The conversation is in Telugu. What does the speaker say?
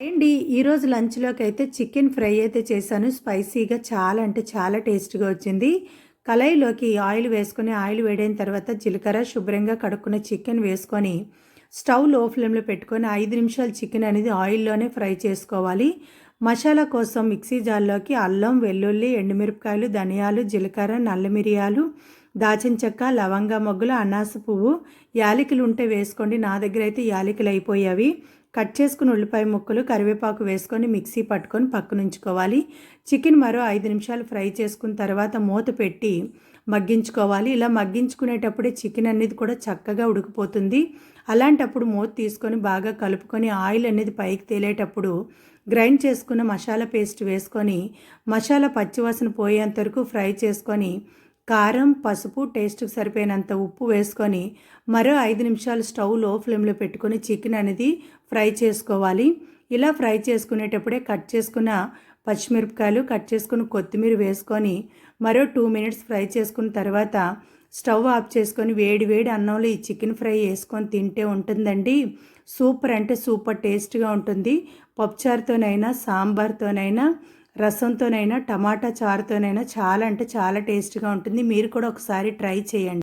ఏండి ఈరోజు లంచ్లోకి అయితే చికెన్ ఫ్రై అయితే చేశాను. స్పైసీగా చాలా అంటే చాలా టేస్ట్గా వచ్చింది. కళాయిలోకి ఆయిల్ వేసుకొని ఆయిల్ వేడైన తర్వాత జీలకర్ర శుభ్రంగా కడుక్కున్న చికెన్ వేసుకొని స్టవ్ లో ఫ్లేమ్లో పెట్టుకొని 5 నిమిషాలు చికెన్ అనేది ఆయిల్లోనే ఫ్రై చేసుకోవాలి. మసాలా కోసం మిక్సీ జార్లోకి అల్లం, వెల్లుల్లి, ఎండుమిరపకాయలు, ధనియాలు, జీలకర్ర, నల్ల మిరియాలు, దాచిన చెక్క, లవంగ మొగ్గలు, అనాస పువ్వు, యాలకులు ఉంటే వేసుకోండి. నా దగ్గర అయితే యాలకులు అయిపోయావి. కట్ చేసుకుని ఉల్లిపాయ ముక్కలు, కరివేపాకు వేసుకొని మిక్సీ పట్టుకొని పక్కన ఉంచుకోవాలి. చికెన్ మరో 5 నిమిషాలు ఫ్రై చేసుకున్న తర్వాత మూత పెట్టి మగ్గించుకోవాలి. ఇలా మగ్గించుకునేటప్పుడే చికెన్ అనేది కూడా చక్కగా ఉడికిపోతుంది. అలాంటప్పుడు మూత తీసుకొని బాగా కలుపుకొని ఆయిల్ అనేది పైకి తేలేటప్పుడు గ్రైండ్ చేసుకున్న మసాలా పేస్ట్ వేసుకొని మసాలా పచ్చివాసన పోయేంత వరకు ఫ్రై చేసుకొని కారం, పసుపు, టేస్ట్కి సరిపోయినంత ఉప్పు వేసుకొని మరో 5 నిమిషాలు స్టవ్ లో ఫ్లేమ్లో పెట్టుకొని చికెన్ అనేది ఫ్రై చేసుకోవాలి. ఇలా ఫ్రై చేసుకునేటప్పుడే కట్ చేసుకున్న పచ్చిమిరపకాయలు, కట్ చేసుకున్న కొత్తిమీర వేసుకొని మరో 2 మినిట్స్ ఫ్రై చేసుకున్న తర్వాత స్టవ్ ఆఫ్ చేసుకొని వేడి వేడి అన్నంలో ఈ చికెన్ ఫ్రై వేసుకొని తింటే ఉంటుందండి. సూపర్ అంటే సూపర్ టేస్ట్గా ఉంటుంది. పప్పుచారుతోనైనా, సాంబార్తోనైనా, రసంతోనైనా, టమాటా చారుతోనైనా చాలా అంటే చాలా టేస్ట్గా ఉంటుంది. మీరు కూడా ఒకసారి ట్రై చేయండి.